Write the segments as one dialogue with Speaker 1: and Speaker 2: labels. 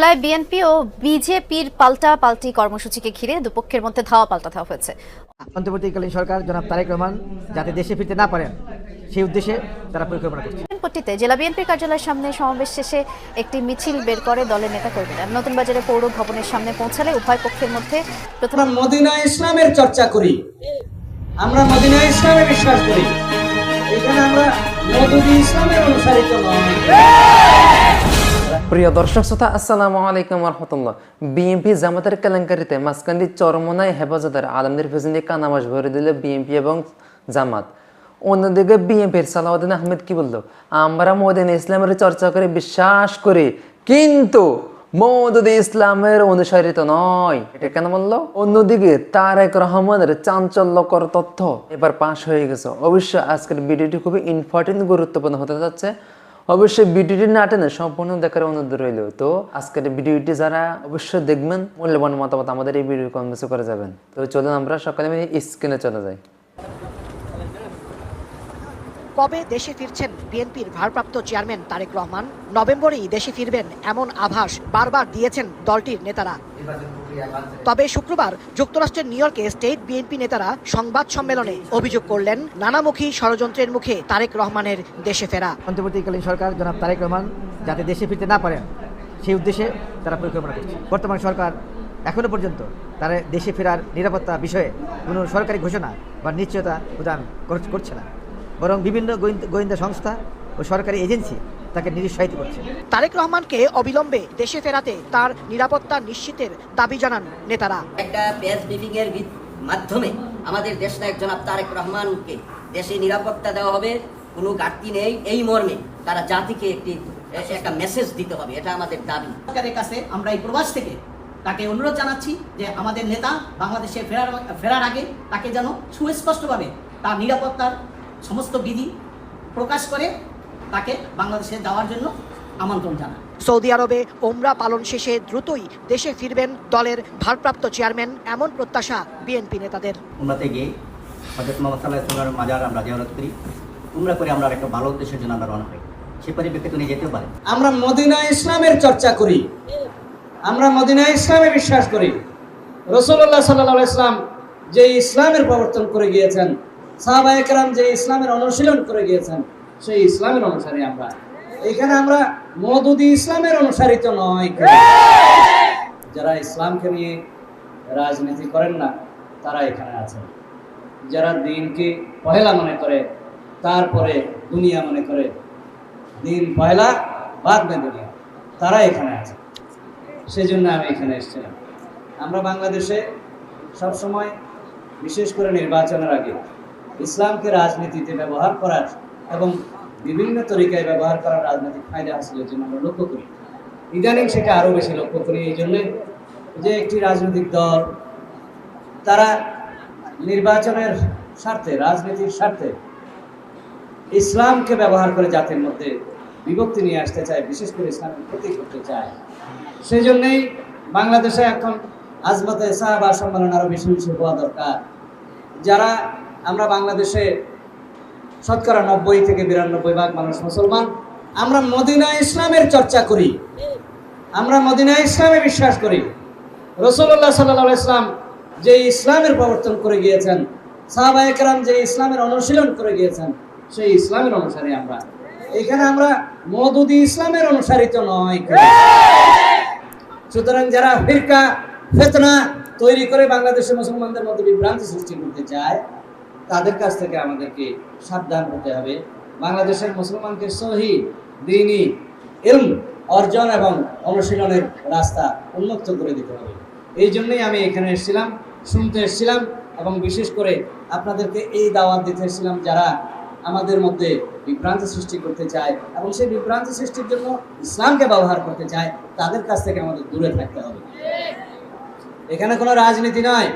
Speaker 1: ভোলায় বিএনপি ও বিজেপির পাল্টাপাল্টি কর্মসূচিকে ঘিরে দুপক্ষের মধ্যে ধাওয়া পাল্টা হয়েছে।
Speaker 2: অন্তর্বর্তীকালীন সরকার জনাব তারেক রহমান যাতে দেশে ফিরতে না পারেন সেই উদ্দেশ্যে তারা পরিকল্পনা করছে।
Speaker 1: পট্টিতে জেলা বিএনপির কার্যালয়ের সামনে সমাবেশ শেষে একটি মিছিল বের করে দলের নেতা কর্মীরা নতুন বাজারে পৌর ভবনের সামনে পৌঁছালে উভয় পক্ষের মধ্যে
Speaker 3: আমরা মদিনা ইসলামের চর্চা করি, আমরা মদিনা ইসলামে বিশ্বাস করি। এখানে আমরা মওদুদি ইসলামের অনুসারিত নয়।
Speaker 4: প্রিয় দর্শক শ্রোতা, আসসালামু আলাইকুম রহমতুল্লাহ। বিএনপি জামাতের কেলেঙ্কারিতে মাঝখান্দি চরমনায় হেফাজতের আলমদের পেছনে কানামাস ভরে দিল বিএনপি এবং জামাত। অন্যদিকে বিএনপির সালাউদ্দিন আহমেদ কি বললো, আমরা মদিনা ইসলামের চর্চা করে বিশ্বাস করি, কিন্তু মওদুদি ইসলামের অনুসারিত নয়। এটা কেন বললো? অন্যদিকে তারেক রহমানের চাঞ্চল্যকর তথ্য এবার পাশ হয়ে গেছে। অবশ্যই আজকের ভিডিওটি খুবই ইম্পর্টেন্ট, গুরুত্বপূর্ণ হতে যাচ্ছে। অবশ্যই ভিডিওটি না টেনে সম্পূর্ণ দেখার অনুরোধ রইল। তো আজকের ভিডিওটি যারা অবশ্যই দেখবেন, মূল্যবান মতামত আমাদের এই ভিডিও কমেন্টস করে যাবেন। তো চলুন আমরা সকালে স্ক্রিনে চলে যাই।
Speaker 5: কবে দেশে ফিরছেন বিএনপির ভারপ্রাপ্ত চেয়ারম্যান তারেক রহমান? নভেম্বরেই দেশে ফিরবেন এমন আভাস বারবার দিয়েছেন দলটির নেতারা। তবে শুক্রবার যুক্তরাষ্ট্রের নিউ ইয়র্কে স্টেট বিএনপি নেতারা সংবাদ সম্মেলনে অভিযোগ করলেন নানামুখী ষড়যন্ত্রের মুখে তারেক রহমানের দেশে ফেরা।
Speaker 2: অন্তর্বর্তীকালীন সরকার জনাব তারেক রহমান যাতে দেশে ফিরতে না পারেন সেই উদ্দেশ্যে তারা পরিকল্পনা করছে। বর্তমান সরকার এখনো পর্যন্ত তারা দেশে ফেরার নিরাপত্তা বিষয়ে কোনো সরকারি ঘোষণা বা নিশ্চয়তা প্রদান করছে না, বরং বিভিন্ন গোয়েন্দা সংস্থা ও সরকারি এজেন্সি তাকে নিরুৎসাহিত করছে।
Speaker 5: তারেক রহমানকে অবিলম্বে দেশে ফেরাতে তার নিরাপত্তা নিশ্চিতের দাবি জানান নেতারা।
Speaker 6: একটা প্রেস ব্রিফিং এর মাধ্যমে আমাদের দেশ নায়ক জনাব তারেক রহমানকে দেশে নিরাপত্তা দেওয়া হবে, কোনো ঘাটতি নেই, এই মর্মে তারা জাতিকে একটা মেসেজ দিতে হবে, এটা আমাদের দাবি।
Speaker 7: সরকারের কাছে আমরা এই প্রবাস থেকে তাকে অনুরোধ জানাচ্ছি যে আমাদের নেতা বাংলাদেশে ফেরার আগে তাকে যেন সুস্পষ্টভাবে তার নিরাপত্তার সমস্ত বিধি প্রকাশ করে তাকে বাংলাদেশে যাওয়ার জন্য আমন্ত্রণ জানান।
Speaker 5: সৌদি আরবে ওমরা পালন শেষে দ্রুতই দেশে ফিরবেন দলের ভারপ্রাপ্ত চেয়ারম্যান, এমন প্রত্যাশা বিএনপি নেতাদের।
Speaker 7: উমরাতে গিয়ে হযরত মুহাম্মদ সাল্লাল্লাহু আলাইহি ওয়াসাল্লামের মাজার আমরা জিয়ারত করি, উমরা করে আমরা একটা ভালো উদ্দেশ্যের জন্য আমরা রওনা হই। সে পরিপ্রেক্ষিতে নিয়ে যেতে পারে।
Speaker 3: আমরা মদিনা ইসলামের চর্চা করি, আমরা মদিনা ইসলামে বিশ্বাস করি। রাসূলুল্লাহ সাল্লাল্লাহু আলাইহি ওয়াসাল্লাম যে ইসলামের প্রবর্তন করে গিয়েছেন, সাহাবায়ে কেরাম যে ইসলামের অনুশীলন করে গিয়েছেন, সেই ইসলামের অনুসারী আমরা। এখানে আমরা মওদুদি ইসলামের অনুসারিত নয়। যারা ইসলামকে নিয়ে রাজনীতি করেন না তারা এখানে আছেন। যারা দিনকে পহেলা মনে করে, তারপরে দুনিয়া মনে করে, দিন পহেলা বাদ মে দুনিয়া, তারা এখানে আছে। সেই জন্য আমি এখানে এসেছিলাম। আমরা বাংলাদেশে সবসময়, বিশেষ করে নির্বাচনের আগে, ইসলামকে রাজনীতিতে ব্যবহার করার এবং বিভিন্ন তরিকায় ব্যবহার করার রাজনৈতিক ফায়দা হাসিলের জন্য আমরা লক্ষ্য করি। ইদানিং সেটা আরও বেশি লক্ষ্য করি এই জন্যে যে একটি রাজনৈতিক দল তারা নির্বাচনের স্বার্থে, রাজনীতির স্বার্থে ইসলামকে ব্যবহার করে জাতির মধ্যে বিভক্তি নিয়ে আসতে চায়, বিশেষ করে ইসলামের ক্ষতি করতে চায়। সেই জন্যেই বাংলাদেশে এখন আজমতে সাহাবা সম্মেলন আরও বেশি বেশি হওয়া দরকার। যারা আমরা বাংলাদেশে শতকরা 90 থেকে 92 ভাগ মানুষ মুসলমান, আমরা মদিনা ইসলামের চর্চা করি, আমরা মদিনা ইসলামে বিশ্বাস করি। রাসূলুল্লাহ সাল্লাল্লাহু আলাইহি ওয়াসাল্লাম যে ইসলামের প্রবর্তন করে গিয়েছেন, সাহাবায়ে কেরাম যে ইসলামের অনুশীলন করে গিয়েছেন, সেই ইসলামের অনুসারী আমরা। এখানে আমরা মওদুদি ইসলামের অনুসারিত নয়। সুতরাং যারা ফিরকা ফিতনা তৈরি করে বাংলাদেশের মুসলমানদের মধ্যে বিভ্রান্তি সৃষ্টি করতে চায়, তাদের কাছ থেকে আমাদেরকে সাবধান হতে হবে। বাংলাদেশের মুসলমানকে সহি দ্বীনি ইলম অর্জন এবং অনুশীলনের রাস্তা উন্মুক্ত করে দিতে হবে। এই জন্যই আমি এখানে এসেছিলাম, শুনতে এসেছিলাম, এবং বিশেষ করে আপনাদেরকে এই দাওয়াত দিতে এসেছিলাম যারা আমাদের মধ্যে বিভ্রান্তি সৃষ্টি করতে চায় এবং সেই বিভ্রান্তি সৃষ্টির জন্য ইসলামকে ব্যবহার করতে চায়, তাদের কাছ থেকে আমাদের দূরে থাকতে হবে। এখানে কোনো রাজনীতি নয়।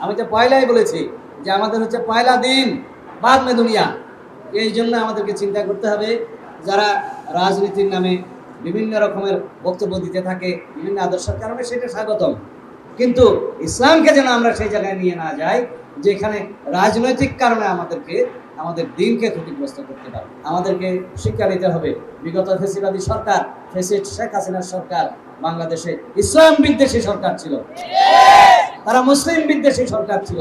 Speaker 3: আমি তো পয়লাই বলেছি যে আমাদের হচ্ছে পয়লা দিন বাদ মে দুনিয়া। এই জন্য আমাদেরকে চিন্তা করতে হবে, যারা রাজনীতির নামে বিভিন্ন রকমের বক্তব্য দিতে থাকে বিভিন্ন আদর্শের কারণে, সেটা স্বাগতম, কিন্তু ইসলামকে যেন আমরা সেই জায়গায় নিয়ে না যাই যেখানে রাজনৈতিক কারণে আমাদেরকে আমাদের দিনকে ক্ষতিগ্রস্ত করতে পারে। আমাদেরকে শিক্ষা নিতে হবে, বিগত ফেসিবাদী সরকার, ফেসিস্ট শেখ হাসিনার সরকার বাংলাদেশে ইসলাম বিদ্বেষী সরকার ছিল, তারা মুসলিম বিদ্বেষী সরকার ছিল।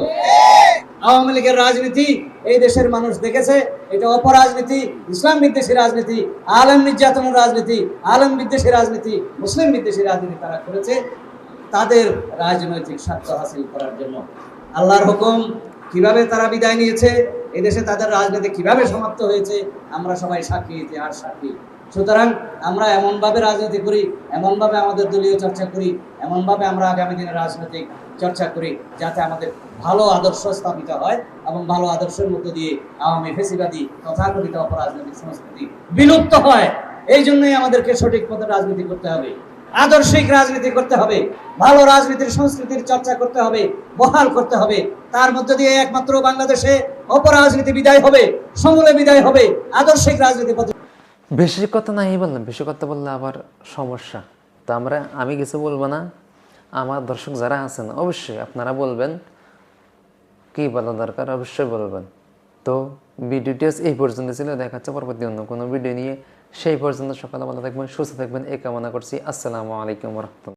Speaker 3: আওয়ামী লীগের রাজনীতি এই দেশের মানুষ দেখেছে, এটা অপরাজনীতি, ইসলাম বিদ্বেষী রাজনীতি, আলেম নির্যাতনের রাজনীতি, আলেম বিদ্বেষী রাজনীতি, মুসলিম বিদ্বেষী রাজনীতি তারা করেছে তাদের রাজনৈতিক স্বার্থ হাসিল করার জন্য। আল্লাহর হুকুম কিভাবে তারা বিদায় নিয়েছে, এদেশে তাদের রাজনীতি কিভাবে সমাপ্ত হয়েছে, আমরা সবাই সাক্ষী, ইতিহাস সাক্ষী। সুতরাং আমরা এমনভাবে রাজনীতি করি, এমনভাবে আমাদের দলীয় চর্চা করি, এমনভাবে আমরা আগামী দিনে রাজনৈতিক চর্চা করি যাতে আমাদের ভালো আদর্শ স্থাপিত হয় এবং ভালো আদর্শের মধ্য দিয়ে আওয়ামী ফেসিবাদী তথাকথিত অপরাজনৈতিক সংস্কৃতি বিলুপ্ত হয়। এই জন্যই আমাদেরকে সঠিক পথে রাজনীতি করতে হবে, আদর্শিক রাজনীতি করতে হবে, ভালো রাজনীতির সংস্কৃতির চর্চা করতে হবে, বহাল করতে হবে। তার মধ্য দিয়ে একমাত্র বাংলাদেশে অপরাজনীতি বিদায় হবে, সমূলে বিদায় হবে, আদর্শিক রাজনীতি পথে।
Speaker 4: বেশি কথা নাই বললাম, বেশি কথা বললে আবার সমস্যা। তো আমি কিছু বলবো না, আমার দর্শক যারা আছেন অবশ্যই আপনারা বলবেন, কি বলা দরকার অবশ্যই বলবেন। তো ভিডিওটি এই পর্যন্ত ছিল, দেখা যাচ্ছে পরবর্তী অন্য কোনো ভিডিও নিয়ে। সেই পর্যন্ত সকালে ভালো থাকবেন, সুস্থ থাকবেন এই কামনা করছি। আসসালামু আলাইকুম রহমতুল্লাহ।